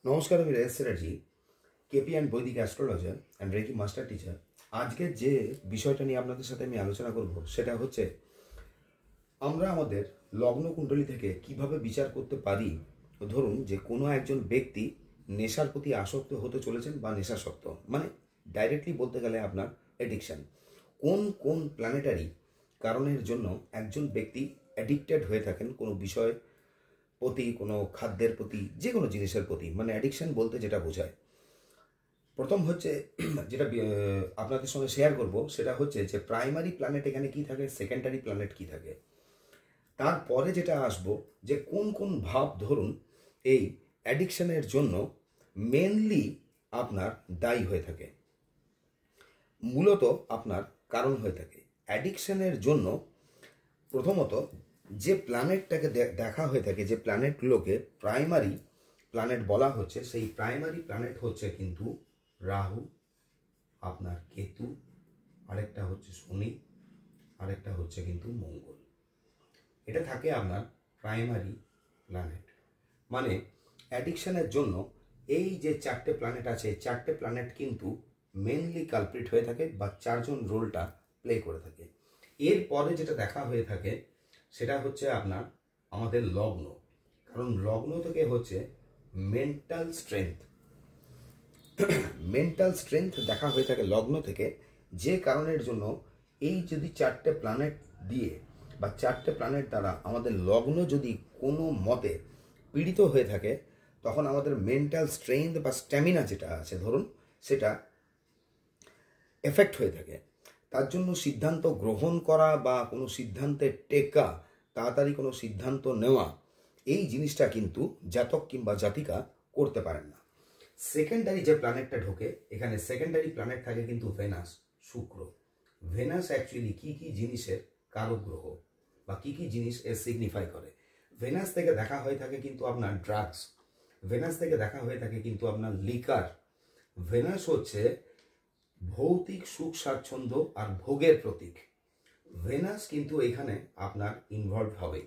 নমস্কার, আমি Rajesh Chatterjee, KP and বৈদিক astrologer and reiki master teacher. আজকের যে বিষয়টা নিয়ে আপনাদের সাথে আমি আলোচনা করব সেটা হচ্ছে আমরা আমাদের লগ্ন কুণ্ডলী থেকে কিভাবে বিচার করতে পারি। ধরুন যে কোনো একজন ব্যক্তি নেশার প্রতি আসক্ত হতে চলেছেন বা নেশাসক্ত, মানে ডাইরেক্টলি বলতে গেলে আপনার অ্যাডিকশান। কোন কোন প্ল্যানেটারি কারণের জন্য একজন ব্যক্তি অ্যাডিক্টেড হয়ে থাকেন কোনো বিষয় প্রতি, কোনো খাদ্যের প্রতি, যে কোনো জিনিসের প্রতি, মানে অ্যাডিকশান বলতে যেটা বোঝায়। প্রথম হচ্ছে যেটা আপনাদের সঙ্গে শেয়ার করব সেটা হচ্ছে যে প্রাইমারি প্ল্যানেট এখানে কি থাকে, সেকেন্ডারি প্ল্যানেট কি থাকে। তারপরে যেটা আসবো যে কোন কোন ভাব ধরুন এই অ্যাডিকশানের জন্য মেনলি আপনার দায়ী হয়ে থাকে, মূলত আপনার কারণ হয়ে থাকে অ্যাডিকশানের জন্য। প্রথমত যে প্ল্যানেটটাকে দেখা হয়ে থাকে, যে প্ল্যানেটগুলোকে প্রাইমারি প্ল্যানেট বলা হচ্ছে, সেই প্রাইমারি প্ল্যানেট হচ্ছে কিন্তু রাহু, আপনার কেতু, আরেকটা হচ্ছে শনি, আরেকটা হচ্ছে কিন্তু মঙ্গল। এটা থাকে আপনার প্রাইমারি প্ল্যানেট। মানে অ্যাডিকশানের জন্য এই যে চারটে প্ল্যানেট আছে, চারটে প্ল্যানেট কিন্তু মেনলি কালপ্রিট হয়ে থাকে বা চারজন রোলটা প্লে করে থাকে। এরপরে যেটা দেখা হয়ে থাকে সেটা হচ্ছে আপনার আমাদের লগ্ন, কারণ লগ্ন থেকে হচ্ছে মেন্টাল স্ট্রেংথ দেখা হয়ে থাকে লগ্ন থেকে। যে কারণের জন্য এই যদি চারটে প্ল্যানেট দিয়ে বা চারটে প্ল্যানেট দ্বারা আমাদের লগ্ন যদি কোনো মতে পীড়িত হয়ে থাকে, তখন আমাদের মেন্টাল স্ট্রেংথ বা স্ট্যামিনা যেটা আছে ধরুন সেটা এফেক্ট হয়ে থাকে। তার জন্য সিদ্ধান্ত গ্রহণ করা বা কোনো সিদ্ধান্তে টেকা, তাড়াতাড়ি কোনো সিদ্ধান্ত নেওয়া, এই জিনিসটা কিন্তু জাতক কিংবা জাতিকা করতে পারেন না। সেকেন্ডারি যে প্ল্যানেটটা ঢোকে, এখানে সেকেন্ডারি প্ল্যানেট থাকে কিন্তু ভেনাস, শুক্র। ভেনাস অ্যাকচুয়ালি কী কী জিনিসের কারক গ্রহ বা কী কী জিনিস এর সিগনিফাই করে। ভেনাস থেকে দেখা হয়ে থাকে কিন্তু আপনার ড্রাগস, ভেনাস থেকে দেখা হয়ে থাকে কিন্তু আপনার লিকার। ভেনাস হচ্ছে ভৌতিক সুখ স্বাচ্ছন্দ্য আর ভোগের প্রতীক। ভেনাস কিন্তু এখানে আপনার ইনভলভ হবে।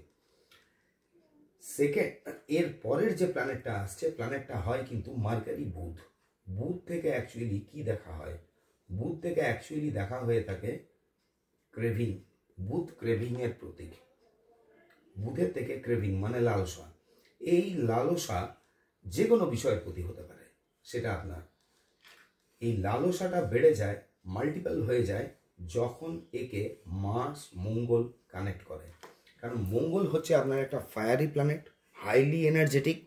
সেকেন্ড, এর পরের যে প্ল্যানেটটা আসছে, প্ল্যানেটটা হয় কিন্তু মার্কারি, বুধ। বুধ থেকে অ্যাকচুয়ালি কি দেখা হয়? বুধ থেকে অ্যাকচুয়ালি দেখা হয়ে থাকে ক্রেভিং। বুধ ক্রেভিং এর প্রতীক। বুধের থেকে ক্রেভিং মানে লালসা। এই লালসা যে কোনো বিষয়ের প্রতি হতে পারে, সেটা আপনার এই লালসাটা বেড়ে যায়, মাল্টিপল হয়ে যায় যখন একে মার্স মঙ্গল কানেক্ট করে। কারণ মঙ্গল হচ্ছে আপনার একটা ফায়ারি প্ল্যানেট, হাইলি এনার্জেটিক,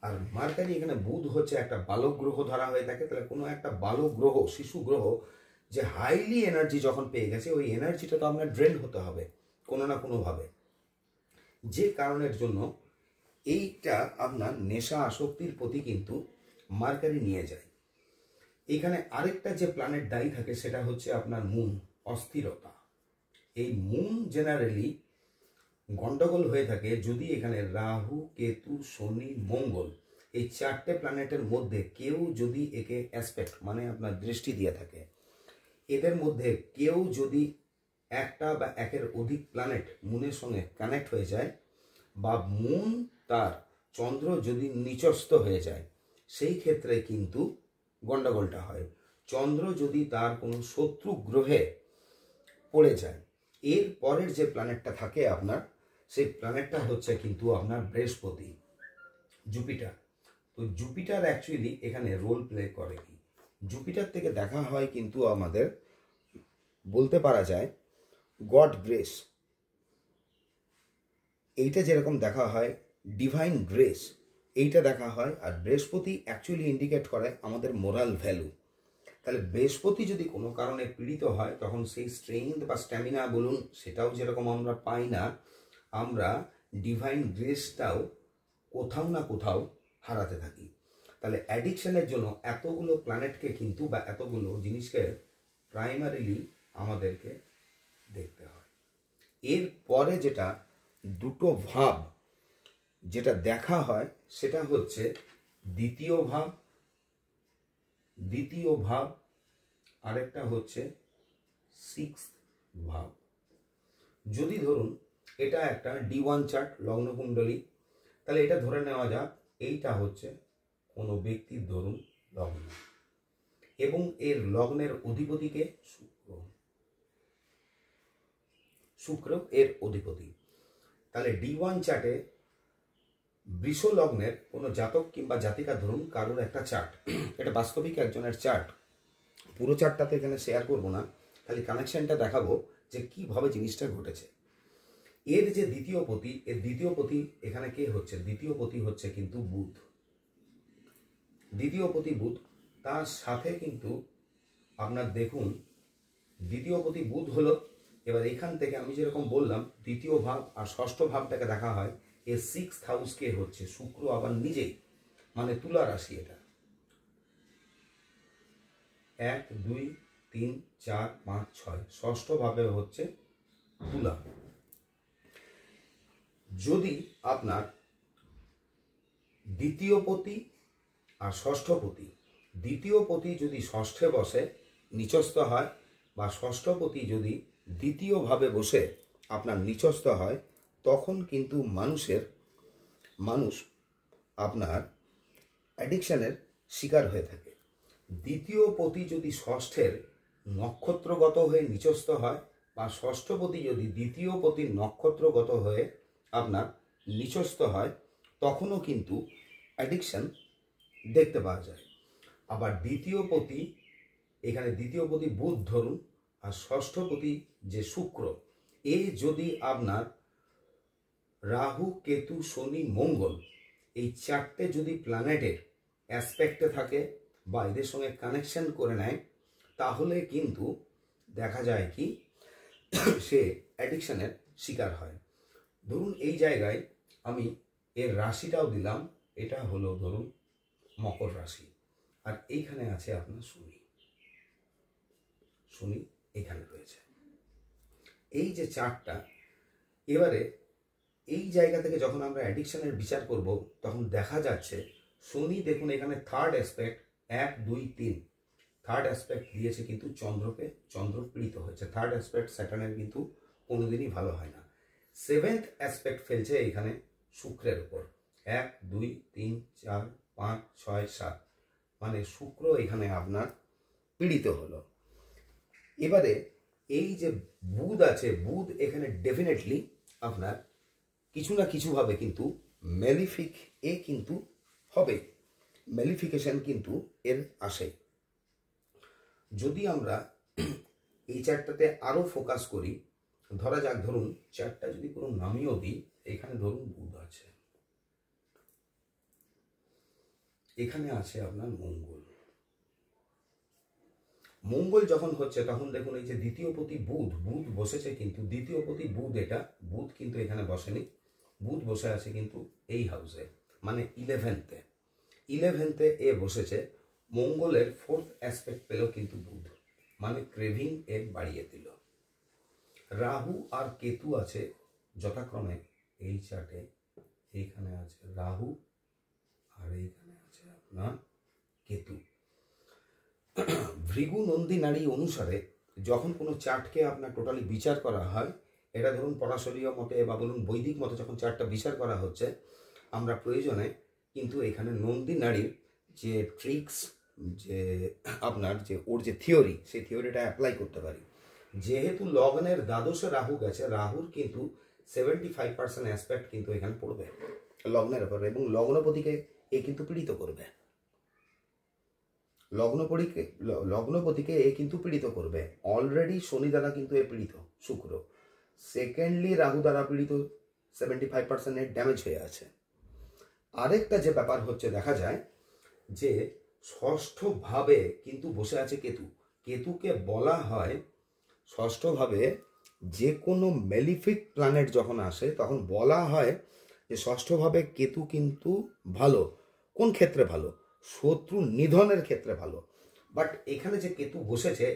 আর মার্কারি এখানে বুধ হচ্ছে একটা বালক গ্রহ ধরা হয়ে থাকে। তাহলে কোনো একটা বালক গ্রহ, শিশু গ্রহ যে হাইলি এনার্জি যখন পেয়ে গেছে, ওই এনার্জিটা তো আপনার ড্রেন হতে হবে কোনো না কোনোভাবে, যে কারণের জন্য এইটা আপনার নেশা আসক্তির প্রতি কিন্তু মার্কারি নিয়ে যায়। এখানে আরেকটা যে প্ল্যানেট দায়ী থাকে সেটা হচ্ছে আপনার মুন, অস্থিরতা। এই মুন জেনারেলি গন্ডগোল হয়ে থাকে যদি এখানে রাহু, কেতু, শনি, মঙ্গল, এই চারটে প্ল্যানেটের মধ্যে কেউ যদি একে অ্যাসপেক্ট মানে আপনার দৃষ্টি দিয়ে থাকে, এদের মধ্যে কেউ যদি একটা বা একের অধিক প্ল্যানেট মুনের সঙ্গে কানেক্ট হয়ে যায়, বা মুন তার চন্দ্র যদি নিচস্থ হয়ে যায়, সেই ক্ষেত্রে কিন্তু গন্ডগোলটা হয়। চন্দ্র যদি তার কোনো শত্রু গ্রহে পড়ে যায়, এর পরের যে প্ল্যানেটটা থাকে আপনার, সেই প্ল্যানেটটা হচ্ছে কিন্তু আপনার বৃহস্পতি, জুপিটার। তো জুপিটার অ্যাকচুয়ালি এখানে রোল প্লে করে কি? জুপিটার থেকে দেখা হয় কিন্তু আমাদের বলতে পারা যায় গড গ্রেস, এইটা যেরকম দেখা হয় ডিভাইন গ্রেস, এইটা দেখা হয়। আর বৃহস্পতি অ্যাকচুয়ালি ইন্ডিকেট করে আমাদের মোরাল ভ্যালু। তাহলে বৃহস্পতি যদি কোনো কারণে পীড়িত হয়, তখন সেই স্ট্রেংথ বা স্ট্যামিনা বলুন, সেটাও যেরকম আমরা পাই না, আমরা ডিভাইন গ্রেসটাও কোথাও না কোথাও হারাতে থাকি। তাহলে অ্যাডিকশনের জন্য এতগুলো প্ল্যানেটকে কিন্তু বা এতগুলো জিনিসকে প্রাইমারিলি আমাদেরকে দেখতে হয়। এর পরে যেটা দুটো ভাব যেটা দেখা হয় সেটা হচ্ছে দ্বিতীয় ভাব, আরেকটা হচ্ছে সিক্সথ ভাব। যদি ধরুন এটা একটা D1 চার্ট লগ্নকুণ্ডলী, তাহলে এটা ধরে নেওয়া যাক এইটা হচ্ছে কোনো ব্যক্তির ধরুন লগ্ন, এবং এর লগ্নের অধিপতিকে শুক্র, শুক্র এর অধিপতি। তাহলে D1 চার্টে বৃষ লগ্নের কোনো জাতক কিংবা জাতিকা ধরুন কারোর একটা চার্ট, এটা বাস্তবিক একজনের চার্ট, পুরো চার্টটা তো এখানে শেয়ার করবো না, খালি কানেকশনটা দেখাবো যে কিভাবে জিনিসটা ঘটেছে। এর যে দ্বিতীয় পতি, এর দ্বিতীয় পতি এখানে কে হচ্ছে? দ্বিতীয় পতি হচ্ছে কিন্তু বুধ, দ্বিতীয় পতি বুধ। তার সাথে কিন্তু আপনার দেখুন দ্বিতীয় পতি বুধ হলো। এবার এখান থেকে আমি যেরকম বললাম দ্বিতীয় ভাব আর ষষ্ঠ ভাবটাকে দেখা হয়, এর 6th হাউস কে হচ্ছে শুক্র আবার নিজেই, মানে তুলা রাশি। এটা 1 2 3 4 5 6 ষষ্ঠ ভাবে হচ্ছে তুলা। যদি আপনার দ্বিতীয় পতি আর ষষ্ঠ পতি, দ্বিতীয় পতি যদি ষষ্ঠে বসে নিচস্থ হয়, বা ষষ্ঠ পতি যদি দ্বিতীয়ভাবে বসে আপনার নিচস্থ হয়, তখন কিন্তু মানুষ আপনার অ্যাডিকশানের শিকার হয়ে থাকে। দ্বিতীয় পতি যদি ষষ্ঠের নক্ষত্রগত হয়ে নিচস্থ হয়, বা ষষ্ঠপতি যদি দ্বিতীয় পতির নক্ষত্রগত হয়ে আপনার নিচস্থ হয়, তখনও কিন্তু অ্যাডিকশান দেখতে পাওয়া যায়। আবার দ্বিতীয় পতি, এখানে দ্বিতীয় পতি বুধ ধরুন, আর ষষ্ঠপতি যে শুক্র, এ যদি আপনার রাহু কেতু শনি মঙ্গল এই চারটে যদি প্ল্যানেটের অ্যাসপেক্টে থাকে বা এদের সঙ্গে কানেকশন করে নেয়, তাহলে কিন্তু দেখা যায় কি সে অ্যাডিকশানের শিকার হয়। ধরুন এই জায়গায় আমি এর রাশিটাও দিলাম, এটা হলো ধরুন মকর রাশি, আর এইখানে আছে আপনার শনি, শনি এখানে রয়েছে। এই যে চারটা, এবারে এই জায়গা থেকে যখন আমরা অ্যাডিকশনের বিচার করব, তখন দেখা যাচ্ছে শনি দেখুন এখানে থার্ড অ্যাসপেক্ট 1 2 3 থার্ড অ্যাসপেক্ট দিয়েছে, কিন্তু চন্দ্রকে, চন্দ্র পীড়িত হয়েছে। থার্ড অ্যাসপেক্ট স্যাটার্নের কিন্তু কোনোদিনই ভালো হয় না। 7th অ্যাসপেক্ট ফেলছে এখানে শুক্রের উপর, 1 2 3 4 5 6 7, মানে শুক্র এখানে আপনার পীড়িত হলো। এবারে এই যে বুধ আছে, বুধ এখানে ডেফিনেটলি আপনার কিছু না কিছুভাবে কিন্তু ম্যালিফিক কিন্তু হবে, ম্যালিফিকেশন কিন্তু এর আসে। যদি আমরা এই চারটাতে আরো ফোকাস করি, ধরা যাক ধরুন চারটা যদি পুরো নামিয়েও দিই, এখানে ধরুন বুধ আছে, এখানে আছে আপনার মঙ্গল। মঙ্গল যখন হচ্ছে তখন দেখুন এই যে দ্বিতীয় পতি বুধ, বুধ বসেছে কিন্তু দ্বিতীয় পতি বুধ, এটা বুধ কিন্তু এখানে বসেনি, বুধ বসে আছে কিন্তু এই হাউসে, মানে 11th এ বসেছে। মঙ্গলের 4th অ্যাসপেক্ট পেল কিন্তু বুধ, মানে ক্রেভিং এ বাড়িয়ে দিল। রাহু আর কেতু আছে যথাক্রমে এই চার্টে, এইখানে আছে রাহু আর এইখানে আছে আপনার কেতু। ভৃগু নন্দী নারী অনুসারে যখন কোনো চার্টকে আপনার টোটালি বিচার করা হয়, এটা ধরুন পরাশরীয় মতে বা বলুন বৈদিক মতে যখন চার্টটা বিচার করা হচ্ছে, আমরা প্রয়োজনে কিন্তু এখানে নন্দী নারীর যে ট্রিক্স, যে আপনার যে ওর যে থিওরি, সেই থিওরিটা অ্যাপ্লাই করতে পারি। যেহেতু লগ্নের দ্বাদশে রাহু গেছে, রাহুর কিন্তু 75% অ্যাসপেক্ট কিন্তু এখানে পড়বে লগ্নের উপর, এবং লগ্নপতিকে এ কিন্তু পীড়িত করবে, লগ্নপতিকে এ কিন্তু পীড়িত করবে। অলরেডি শনি দ্বারা কিন্তু এ পীড়িত, শুক্র। সেকেন্ডলি রাহু দ্বারা পীড়িত, 75% এর ড্যামেজ হয়ে আছে। আরেকটা যে ব্যাপার হচ্ছে, দেখা যায় যে ষষ্ঠ ভাবে কিন্তু বসে আছে কেতু। কেতুকে বলা হয় ষষ্ঠভাবে যে কোনো ম্যালিফিক প্ল্যানেট যখন আসে তখন বলা হয় যে ষষ্ঠভাবে কেতু কিন্তু ভালো। কোন ক্ষেত্রে ভালো? শত্রু নিধনের ক্ষেত্রে ভালো। বাট এখানে যে কেতু বসেছে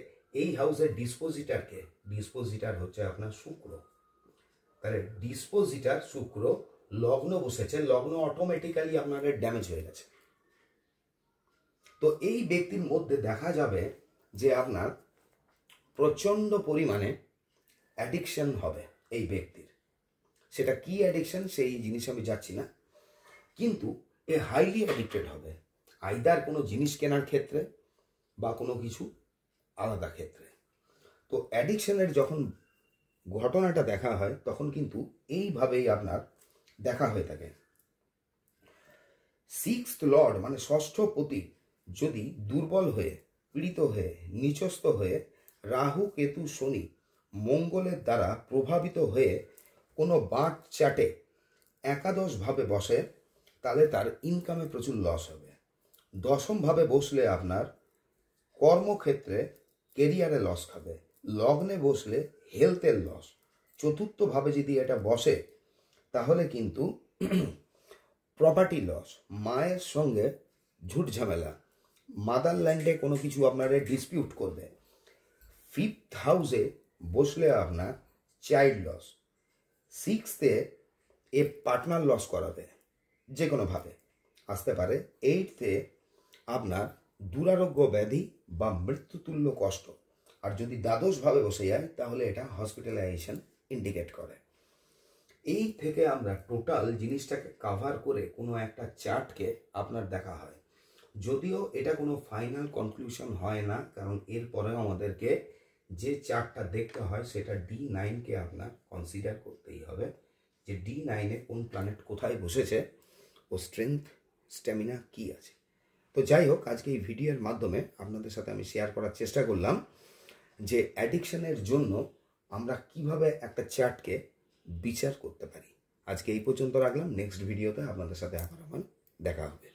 এই হাউসের ডিসপোজিটারকে, ডিসপোজিটার হচ্ছে আপনার শুক্র। তাহলে ডিসপোজিটার শুক্র, লগ্ন বসেছে, লগ্ন অটোমেটিক্যালি আপনাদের ড্যামেজ হয়ে গেছে। তো এই ব্যক্তির মধ্যে দেখা যাবে যে আপনার প্রচণ্ড পরিমাণে অ্যাডিকশন হবে এই ব্যক্তির। সেটা কি অ্যাডিকশন সেই জিনিস আমি যাচ্ছি না, কিন্তু এ হাইলি অ্যাডিক্টেড হবে। আইদার কোনো জিনিস কেনার ক্ষেত্রে বা কোনো কিছু আলাদা ক্ষেত্রে। তো অ্যাডিকশনের যখন ঘটনাটা দেখা হয় তখন কিন্তু এইভাবেই আপনার দেখা হয়ে থাকে। সিক্সথ লর্ড মানে ষষ্ঠ পতি যদি দুর্বল হয়ে, পীড়িত হয়ে, নিচস্থ হয়ে রাহু, কেতু, শনি, মঙ্গলের দ্বারা প্রভাবিত হয়ে কোনো বাঁট চাটে একাদশভাবে বসে, তাহলে তার ইনকামে প্রচুর লস হবে। দশমভাবে বসলে আপনার কর্মক্ষেত্রে, কেরিয়ারে লস খাবে। লগ্নে বসলে হেলথের লস। চতুর্থভাবে যদি এটা বসে তাহলে কিন্তু প্রপার্টি লস, মায়ের সঙ্গে ঝুট ঝামেলা, মাদারল্যান্ডে কোনো কিছু আপনারা ডিসপিউট করবে। ফিফথ হাউসে বসলে আপনার চাইল্ড লস। সিক্সথে এ পার্টনার লস করাবে, যে কোনোভাবে আসতে পারে। এইটথে আপনার দুরারোগ্য ব্যাধি বা মৃত্যুতুল্য কষ্ট। আর যদি দ্বাদশভাবে বসে যায় তাহলে এটা হসপিটালাইজেশন ইন্ডিকেট করে। এই থেকে আমরা টোটাল জিনিসটাকে কাভার করে কোনো একটা চার্টকে আপনার দেখা হয়। যদিও এটা কোনো ফাইনাল কনক্লুশন হয় না, কারণ এরপরেও আমাদেরকে যে চার্টটা দেখতে হয় সেটা D9কে আপনার কনসিডার করতেই হবে, যে D9-এ কোন প্ল্যানেট কোথায় বসেছে ও স্ট্রেংথ, স্ট্যামিনা কী আছে। তো যাই হোক, আজকে এই ভিডিওর মাধ্যমে আপনাদের সাথে আমি শেয়ার করার চেষ্টা করলাম যে অ্যাডিকশনের জন্য আমরা কিভাবে একটা চার্টকে বিচার করতে পারি। আজকে এই পর্যন্ত রাখলাম। নেক্সট ভিডিওতে আপনাদের সাথে আবার আমার দেখা হবে।